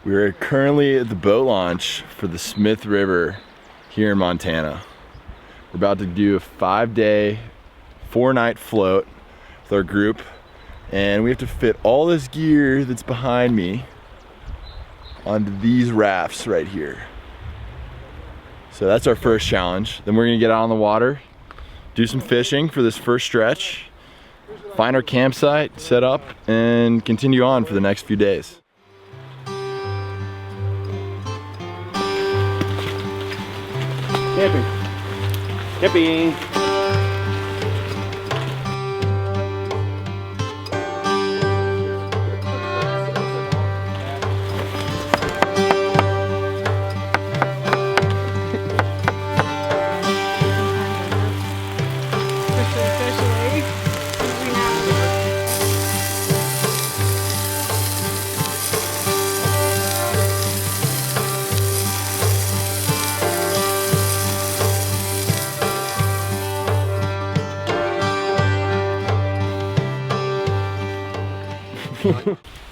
We're currently at the boat launch for the Smith River here in Montana. We're about to do a 5-day, 4-night float with our group, and we have to fit all this gear that's behind me onto these rafts right here. So that's our first challenge. Then we're gonna get out on the water, do some fishing for this first stretch, find our campsite, set up, and continue on for the next few days. Camping. Camping.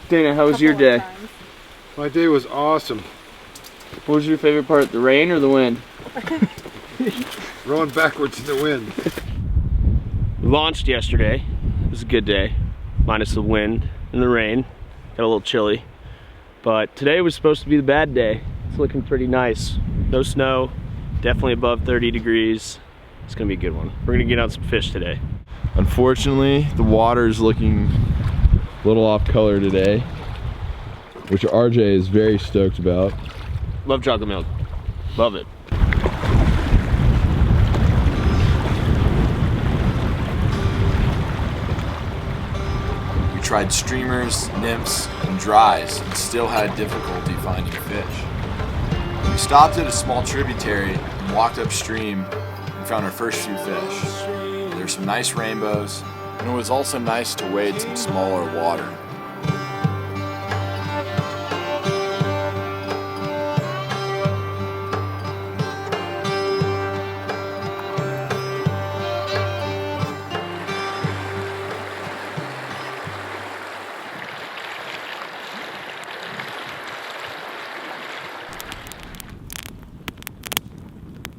Dana, how was your day? My day was awesome. What was your favorite part, the rain or the wind? Rowing backwards in the wind. We launched yesterday. It was a good day, minus the wind and the rain. Got a little chilly. But today was supposed to be the bad day. It's looking pretty nice. No snow, definitely above 30 degrees. It's gonna be a good one. We're gonna get out some fish today. Unfortunately, the water is looking a little off color today, which RJ is very stoked about. Love chocolate milk. Love it. We tried streamers, nymphs, and dries and still had difficulty finding fish. We stopped at a small tributary and walked upstream and found our first few fish. There's some nice rainbows, and it was also nice to wade some smaller water.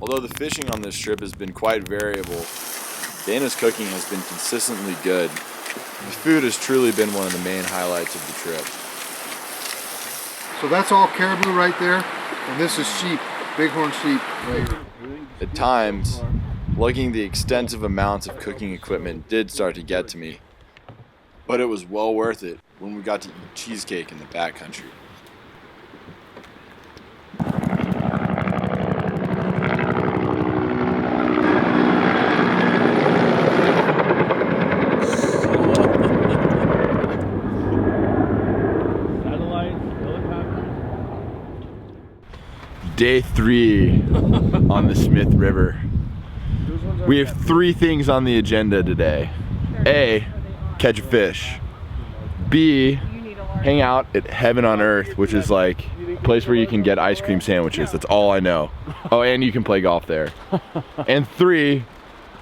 Although the fishing on this trip has been quite variable, Dana's cooking has been consistently good. The food has truly been one of the main highlights of the trip. So that's all caribou right there, and this is sheep, bighorn sheep right here. At times, lugging the extensive amounts of cooking equipment did start to get to me, but it was well worth it when we got to eat cheesecake in the backcountry. Day 3 on the Smith River. We have 3 things on the agenda today. A, catch a fish. B, hang out at Heaven on Earth, which is like a place where you can get ice cream sandwiches. That's all I know. Oh, and you can play golf there. And 3,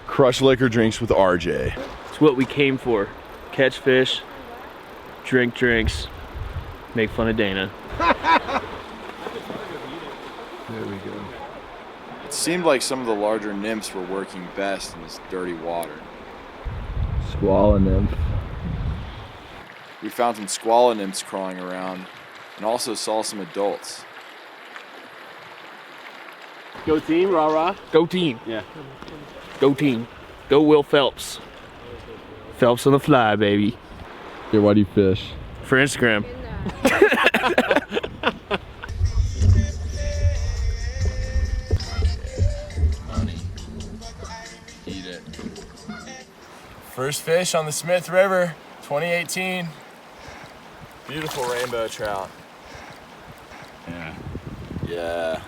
crush liquor drinks with RJ. It's what we came for. Catch fish, drink drinks, make fun of Dana. There we go. It seemed like some of the larger nymphs were working best in this dirty water. Squall nymph. We found some squalla nymphs crawling around and also saw some adults. Go team, rah rah. Go team. Yeah. Go team. Go Will Phelps. Phelps on the fly, baby. Here, why do you fish? For Instagram. Eat it. First fish on the Smith River, 2018. Beautiful rainbow trout. Yeah. Yeah.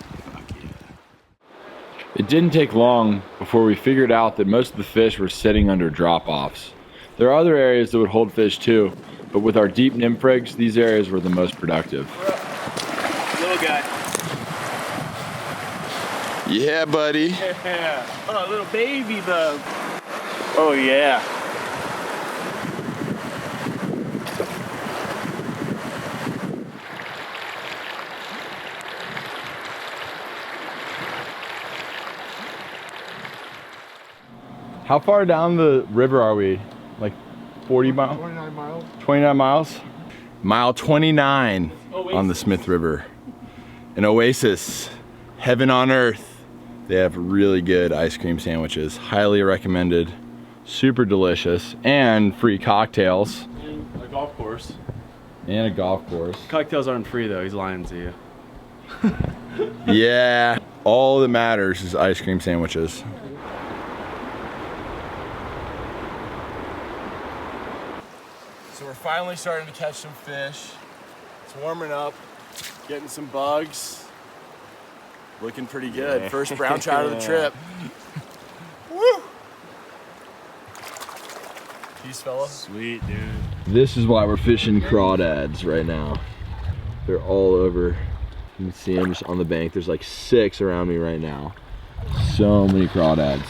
It didn't take long before we figured out that most of the fish were sitting under drop-offs. There are other areas that would hold fish too, but with our deep nymph rigs, these areas were the most productive. Little guy. Yeah, buddy. Yeah. Oh, little baby bug. Oh, yeah. How far down the river are we? Like 40 miles? 29 miles. 29 miles? Mile 29 on the Smith River. An oasis, heaven on earth. They have really good ice cream sandwiches, highly recommended, super delicious, and free cocktails. And a golf course. And a golf course. Cocktails aren't free though, he's lying to you. Yeah, all that matters is ice cream sandwiches. So we're finally starting to catch some fish. It's warming up, getting some bugs. Looking pretty good. Yeah. First brown trout of the trip. Woo! Peace, fella. Sweet, dude. This is why we're fishing crawdads right now. They're all over. You can see them just on the bank. There's like 6 around me right now. So many crawdads.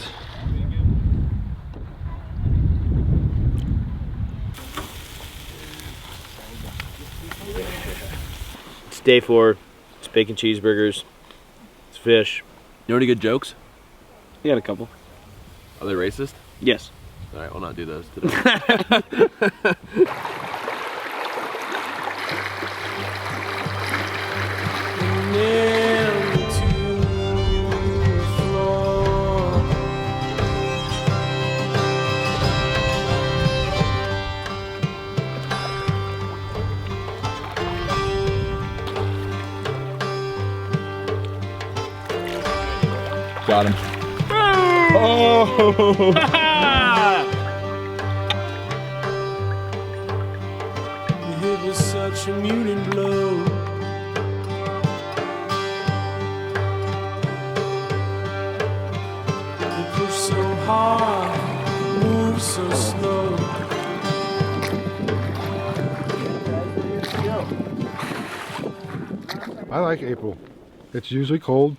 It's day 4. It's bacon cheeseburgers. It's fish. You know any good jokes? We got a couple. Are they racist? Yes. All right, we'll not do those today. Got him. Oh! It was such a muted blow. It pushed so hard, moved so slow. I like April. It's usually cold.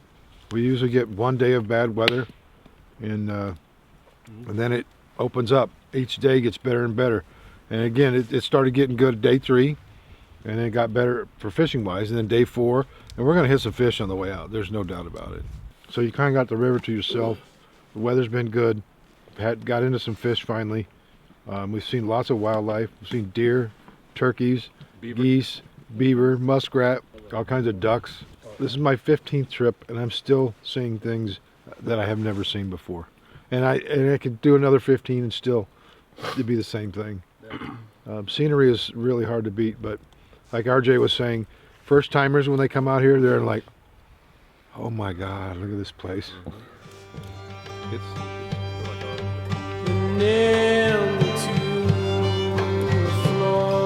We usually get one day of bad weather, and then it opens up. Each day gets better and better. And again, it started getting good at day 3, and then it got better for fishing wise. And then day 4, and we're gonna hit some fish on the way out. There's no doubt about it. So you kind of got the river to yourself. The weather's been good. Got into some fish finally. We've seen lots of wildlife. We've seen deer, turkeys, geese, beaver, muskrat, all kinds of ducks. This is my 15th trip, and I'm still seeing things that I have never seen before. And I could do another 15 and still it'd be the same thing. Scenery is really hard to beat, but like RJ was saying, first timers when they come out here, they're like, oh my God, look at this place. It's Nailed to the floor.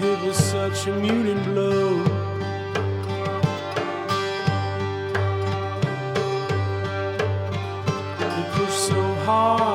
It was such a muted blow. It pushed so hard.